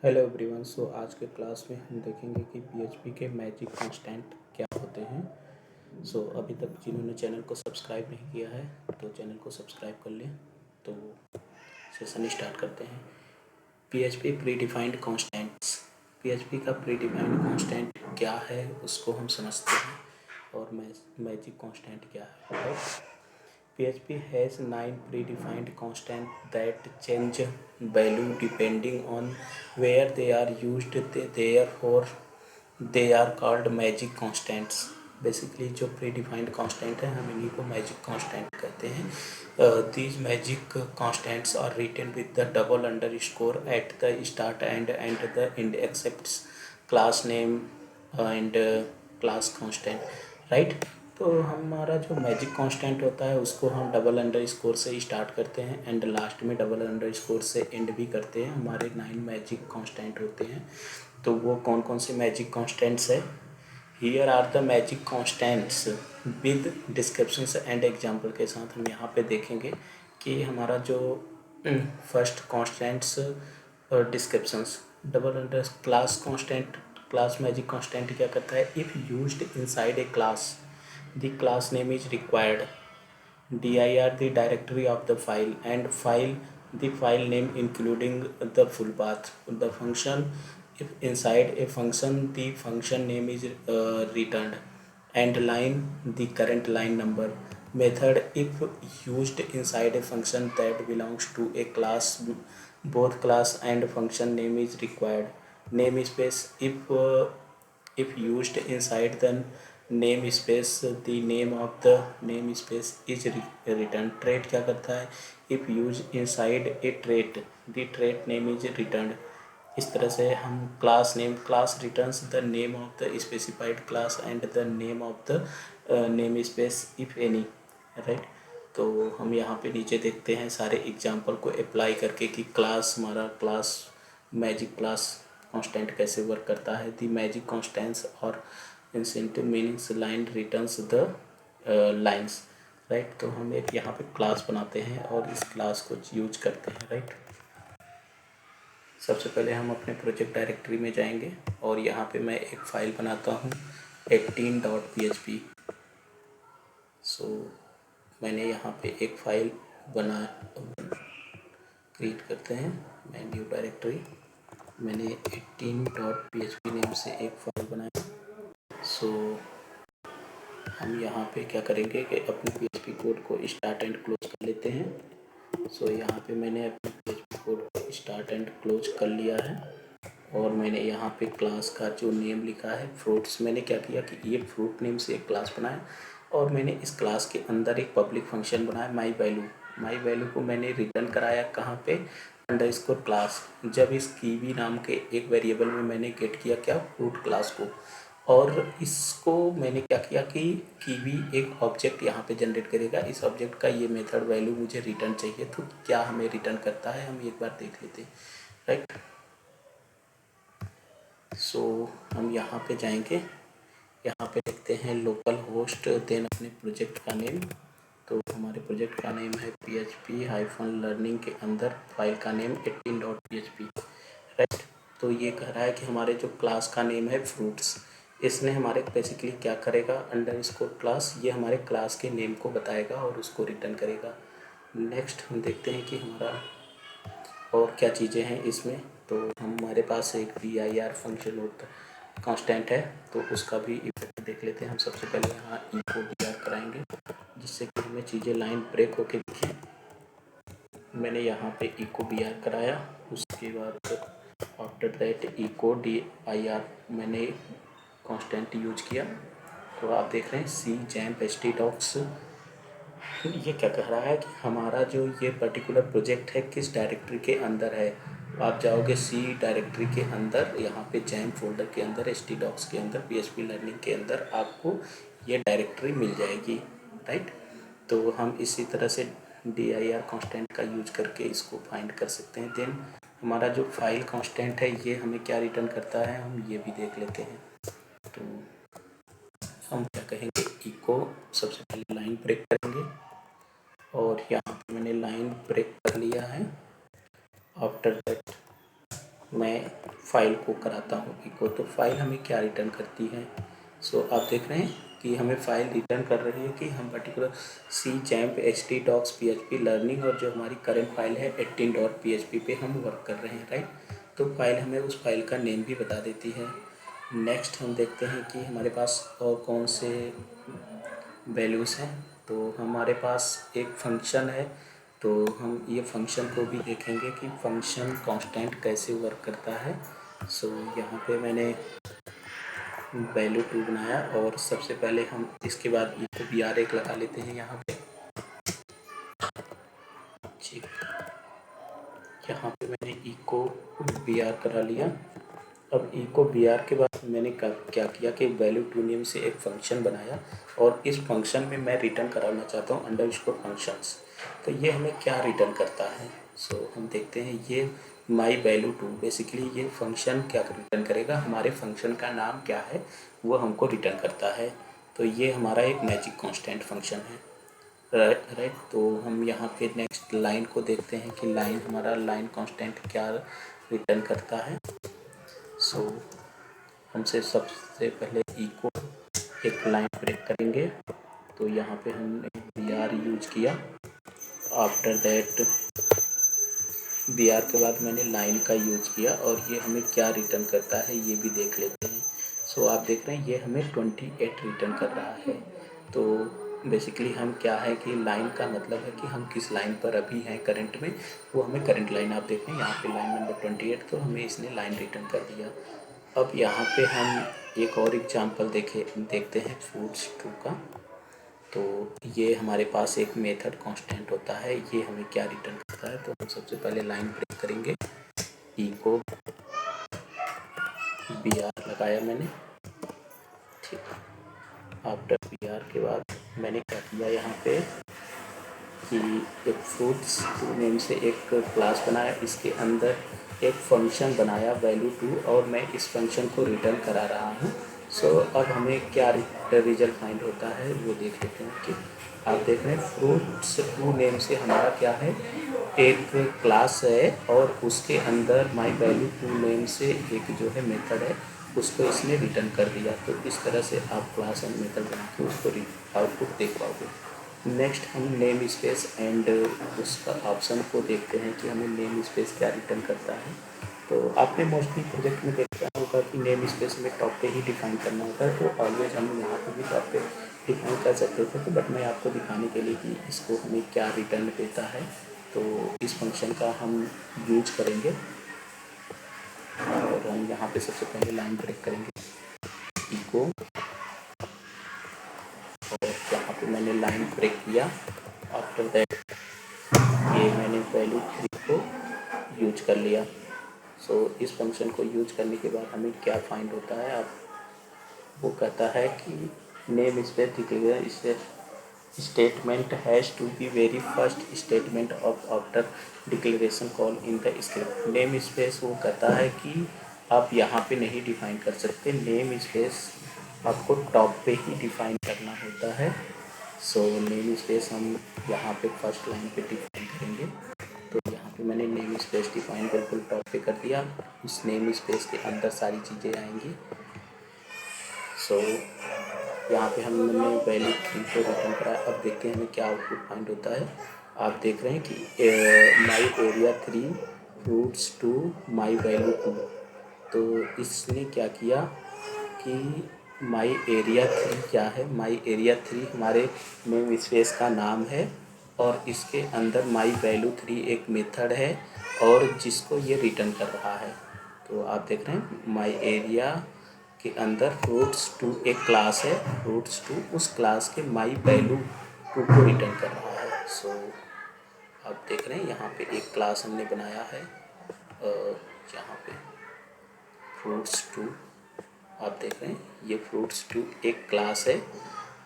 Hello everyone. सो आज के class में हम देखेंगे कि पीएचपी के मैजिक कांस्टेंट क्या होते हैं। सो अभी तक जिन्होंने चैनल को सब्सक्राइब नहीं किया है तो चैनल को सब्सक्राइब कर लें। तो सेशन स्टार्ट करते हैं। PHP pre defined constants. PHP का प्री डिफाइंड कांस्टेंट क्या है उसको हम समझते हैं और मैजिक कांस्टेंट क्या है। PHP has 9 predefined constants that change value depending on where they are used. Therefore, they are called magic constants. Basically जो प्री डिफाइंड कांस्टेंट है हम इन्हीं को मैजिक कांस्टेंट कहते हैं। These magic constants are written with the double underscore at the start and the end excepts class name and class constant, right. तो हमारा जो मैजिक कांस्टेंट होता है उसको हम डबल अंडर स्कोर से स्टार्ट करते हैं एंड लास्ट में डबल अंडर स्कोर से एंड भी करते हैं। हमारे 9 मैजिक कांस्टेंट होते हैं। तो वो कौन कौन से मैजिक कांस्टेंट्स है? Here are the magic constants with descriptions and example के साथ हम यहाँ पे देखेंगे कि हमारा जो first constants descriptions double under class constant. Class magic constant क्या करता है? If used inside a class the class name is required. dir the directory of the file and file the file name including the full path. The function, if inside a function the function name is returned, and line the current line number. Method, if used inside a function that belongs to a class, both class and function name is required. Namespace, if used inside the namespace the name of the namespace is returned. Trait क्या करता है? if used inside a trait the trait name is returned. इस तरह से हम class name, class returns the name of the specified class and the name of the namespace if any, right। तो हम यहाँ पे नीचे देखते हैं सारे एग्जाम्पल को अप्लाई करके कि क्लास, हमारा क्लास मैजिक क्लास कांस्टेंट कैसे वर्क करता है। दी मैजिक कांस्टेंट्स और incentive meanings line returns the lines, right. तो हम एक यहाँ पे क्लास बनाते हैं और इस क्लास को यूज करते हैं, राइट। सबसे पहले हम अपने प्रोजेक्ट डायरेक्टरी में जाएंगे और यहाँ पे मैं एक फ़ाइल बनाता हूँ 18.php। सो मैंने यहाँ पे एक फ़ाइल क्रिएट करते हैं। मैं न्यू डायरेक्टरी, मैंने 18.php नेम से एक फ़ाइल बनाया। सो हम यहाँ पे क्या करेंगे कि अपने PHP कोड को स्टार्ट एंड क्लोज कर लेते हैं। सो यहाँ पे मैंने अपने PHP कोड को स्टार्ट एंड क्लोज कर लिया है और मैंने यहाँ पे क्लास का जो नेम लिखा है फ्रूट्स, मैंने क्या किया कि ये फ्रूट नेम से एक क्लास बनाया और मैंने इस क्लास के अंदर एक पब्लिक फंक्शन बनाया माई वैल्यू। माई वैल्यू को मैंने रिटर्न कराया कहाँ पे? Underscore class. जब इस कीवी नाम के एक वेरिएबल में मैंने गेट किया क्या? फ्रूट क्लास को। और इसको मैंने क्या किया कि कीवी एक ऑब्जेक्ट यहाँ पे जनरेट करेगा। इस ऑब्जेक्ट का ये मेथड वैल्यू मुझे रिटर्न चाहिए, तो क्या हमें रिटर्न करता है हम एक बार देख लेते हैं, राइट। सो हम यहाँ पे जाएंगे, यहाँ पे लिखते हैं लोकल होस्ट, देन अपने प्रोजेक्ट का नेम। तो हमारे प्रोजेक्ट का नेम है PHP-learning के अंदर फाइल का नेम 18.php, राइट। तो ये कह रहा है कि हमारे जो क्लास का नेम है फ्रूट्स, इसने हमारे बेसिकली क्या करेगा? अंडरस्कोर क्लास, ये हमारे क्लास के नेम को बताएगा और उसको रिटर्न करेगा। नेक्स्ट हम देखते हैं कि हमारा और क्या चीज़ें हैं इसमें। तो हमारे पास एक dir फंक्शन होता कांस्टेंट है, तो उसका भी इफेक्ट देख लेते हैं। हम सबसे पहले यहाँ echo dir कराएंगे जिससे कि हमें चीज़ें लाइन ब्रेक होके दिखें। मैंने यहाँ पे echo dir कराया, उसके बाद आफ्टर दैट echo dir मैंने कांस्टेंट यूज किया। तो आप देख रहे हैं cjamp htdocs। ये क्या कह रहा है कि हमारा जो ये पर्टिकुलर प्रोजेक्ट है किस डायरेक्टरी के अंदर है। आप जाओगे सी डायरेक्टरी के अंदर, यहाँ पे जैम फोल्डर के अंदर htdocs के अंदर PHP लर्निंग के अंदर आपको ये डायरेक्टरी मिल जाएगी, राइट। तो हम इसी तरह से dir कांस्टेंट का यूज करके इसको फाइंड कर सकते हैं। देन हमारा जो फाइल कांस्टेंट है ये हमें क्या रिटर्न करता है हम ये भी देख लेते हैं। तो हम क्या कहेंगे, इको सबसे पहले लाइन ब्रेक करेंगे और यहाँ पे मैंने लाइन ब्रेक कर लिया है। आफ्टर दैट मैं फाइल को कराता हूँ इको, तो फाइल हमें क्या रिटर्न करती है। सो आप देख रहे हैं कि हमें फाइल रिटर्न कर रही है कि हम particular C XAMPP htdocs php learning, और जो हमारी करंट फाइल है 18.php पे हम वर्क कर रहे हैं, राइट। तो फाइल हमें उस फाइल का नेम भी बता देती है। नेक्स्ट हम देखते हैं कि हमारे पास और कौन से वैल्यूज़ हैं। तो हमारे पास एक फंक्शन है, तो हम ये फंक्शन को भी देखेंगे कि फंक्शन कांस्टेंट कैसे वर्क करता है। सो यहाँ पे मैंने वैल्यू 2 बनाया, और सबसे पहले हम इसके बाद इको br एक लगा लेते हैं यहाँ पे। ठीक, यहाँ पे मैंने इको br करा लिया। अब इको br के बाद मैंने क्या किया कि वैल्यू टू नेम से एक फंक्शन बनाया, और इस फंक्शन में मैं रिटर्न कराना चाहता हूँ अंडरस्कोर फंक्शंस। तो ये हमें क्या रिटर्न करता है। सो हम देखते हैं ये माई वैल्यू टू, बेसिकली ये फंक्शन क्या रिटर्न करेगा, हमारे फंक्शन का नाम क्या है वो हमको रिटर्न करता है। तो ये हमारा एक मैजिक कांस्टेंट फंक्शन है, राइट। तो हम यहाँ पे नेक्स्ट लाइन को देखते हैं कि लाइन हमारा लाइन कांस्टेंट क्या रिटर्न करता है। सो हमसे सबसे पहले इको एक लाइन ब्रेक करेंगे, तो यहाँ पे हमने br यूज किया। आफ्टर दैट br के बाद मैंने लाइन का यूज किया, और ये हमें क्या रिटर्न करता है ये भी देख लेते हैं। सो आप देख रहे हैं ये हमें 28 रिटर्न कर रहा है। तो बेसिकली हम क्या है कि लाइन का मतलब है कि हम किस लाइन पर अभी हैं करंट में, वो हमें करंट लाइन आप देख रहे हैं यहाँ पे लाइन नंबर 28, तो हमें इसने लाइन रिटर्न कर दिया। अब यहाँ पे हम एक और एग्जांपल देखते हैं फ्रूट्स 2 का। तो ये हमारे पास एक मेथड कांस्टेंट होता है, ये हमें क्या रिटर्न करता है। तो हम सबसे पहले लाइन ब्रेक करेंगे, इको br लगाया मैंने। ठीक, आफ्टर br के बाद मैंने क्या किया यहाँ पे कि एक फ्रूट्स टू नेम से एक क्लास बनाया, इसके अंदर एक फंक्शन बनाया वैल्यू 2, और मैं इस फंक्शन को रिटर्न करा रहा हूँ। सो अब हमें क्या रिजल्ट फाइंड होता है वो देख लेते हैं कि आप देख रहे हैं फ्रूट्स टू नेम से हमारा क्या है, एक क्लास है, और उसके अंदर माई वैल्यू टू नेम से एक जो है मेथड है, उसको इसने रिटर्न कर दिया। तो इस तरह से आप क्लास एंड मेथड बना के उसको आउटपुट देख पाओगे। नेक्स्ट हम नेम स्पेस एंड उसका ऑप्शन को देखते हैं कि हमें नेम स्पेस क्या रिटर्न करता है। तो आपने मोस्टली प्रोजेक्ट में देखा होगा कि नेम स्पेस में टॉप पे ही डिफाइन करना होता है, तो ऑलवेज हम यहाँ पे भी टॉप पे डिफाइन कर सकते थे। तो बट मैं आपको दिखाने के लिए कि इसको हमें क्या रिटर्न देता है, तो इस फंक्शन का हम यूज करेंगे। और हम यहाँ पे सबसे पहले लाइन ब्रेक करेंगे, इको, और यहाँ पे मैंने लाइन ब्रेक किया। आफ्टर दैट ये मैंने वैल्यू 3 को यूज कर लिया। सो इस फंक्शन को यूज करने के बाद हमें क्या फाइंड होता है, आप वो कहता है कि namespace declare statement has to be very first statement of after declaration call in the script. Namespace वो कहता है कि आप यहाँ पे नहीं डिफाइन कर सकते, नेम स्पेस आपको टॉप पे ही डिफाइन करना होता है। सो नेम स्पेस हम यहाँ पे फर्स्ट लाइन पे डिफाइन करेंगे। तो यहाँ पे मैंने नेम स्पेस डिफाइन बिल्कुल टॉप पे कर दिया, इस नेम स्पेस के अंदर सारी चीज़ें आएंगी। सो यहाँ पे हमने वैल्यू 3 को रिटर्न करा। अब देखते हैं हमें क्या आउटपुट फाइंड होता है। आप देख रहे हैं कि my area 3 fruits 2 my value 2। तो इसने क्या किया कि माई एरिया 3 क्या है, माई एरिया 3 हमारे नेम स्पेस का नाम है, और इसके अंदर माई वैल्यू 3 एक मेथड है, और जिसको ये रिटर्न कर रहा है। तो आप देख रहे हैं माई एरिया के अंदर फ्रूट्स 2 एक क्लास है, फ्रूट्स 2 उस क्लास के माई वैल्यू 2 को रिटर्न कर रहा है। सो आप देख रहे हैं यहाँ पे एक क्लास हमने बनाया है, यहाँ पे फ्रूट्स 2, आप देख रहे हैं ये फ्रूट्स 2 एक क्लास है,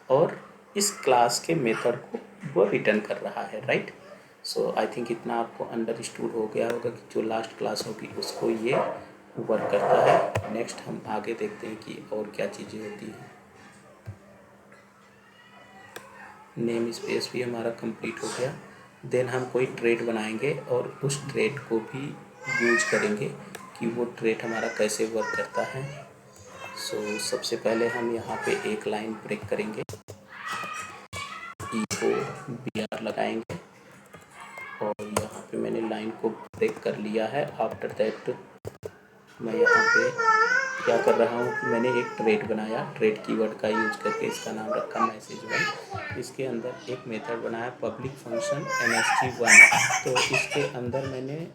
और इस क्लास के मेथड को वो रिटर्न कर रहा है, राइट। सो आई थिंक इतना आपको अंडरस्टूड हो गया होगा कि जो लास्ट क्लास होगी उसको ये वर्क करता है। नेक्स्ट हम आगे देखते हैं कि और क्या चीज़ें होती हैं। नेम स्पेस भी हमारा कंप्लीट हो गया। देन हम कोई ट्रेड बनाएंगे और उस ट्रेड को भी यूज करेंगे। कि वो ट्रेट हमारा कैसे वर्क करता है। सो सबसे पहले हम यहाँ पे एक लाइन ब्रेक करेंगे, इको बी आर लगाएंगे और यहाँ पे मैंने लाइन को ब्रेक कर लिया है। आफ्टर दैट मैं यहाँ पे क्या कर रहा हूँ कि मैंने एक ट्रेड बनाया, ट्रेड कीवर्ड का यूज करके इसका नाम रखा मैसेज1। इसके अंदर एक मेथड बनाया पब्लिक फंक्शन msg1। तो इसके अंदर मैंने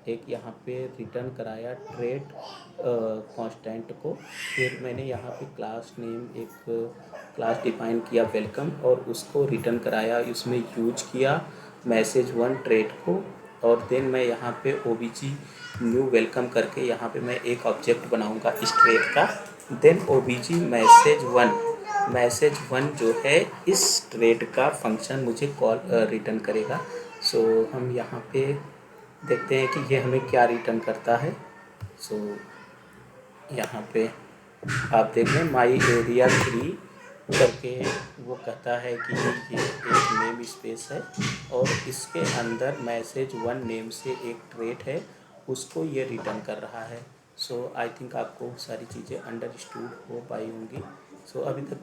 एक यहाँ पे रिटर्न कराया ट्रेड कांस्टेंट को। फिर मैंने यहाँ पे क्लास नेम एक क्लास डिफाइन किया वेलकम और उसको रिटर्न कराया, इसमें यूज किया मैसेज1 ट्रेड को। और देन मैं यहाँ पे ओबीजी न्यू वेलकम करके यहाँ पे मैं एक ऑब्जेक्ट बनाऊँगा इस ट्रेड का। देन ओबीजी मैसेज1 जो है इस ट्रेड का फंक्शन मुझे कॉल रिटर्न करेगा। सो हम यहाँ पे देखते हैं कि ये हमें क्या रिटर्न करता है। सो यहाँ पे आप देख लें माई एरिया 3 करके वो कहता है कि ये एक नेम स्पेस है और इसके अंदर मैसेज1 नेम से एक ट्रेट है, उसको ये रिटर्न कर रहा है। सो आई थिंक आपको सारी चीज़ें अंडरस्टूड हो पाई होंगी। सो अभी तक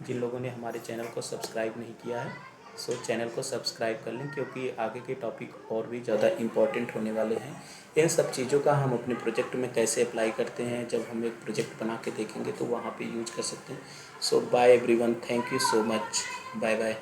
जिन लोगों ने हमारे चैनल को सब्सक्राइब नहीं किया है, सो चैनल को सब्सक्राइब कर लें, क्योंकि आगे के टॉपिक और भी ज़्यादा इम्पॉर्टेंट होने वाले हैं। इन सब चीज़ों का हम अपने प्रोजेक्ट में कैसे अप्लाई करते हैं, जब हम एक प्रोजेक्ट बना के देखेंगे तो वहाँ पे यूज कर सकते हैं। So bye everyone, thank you so much, bye bye.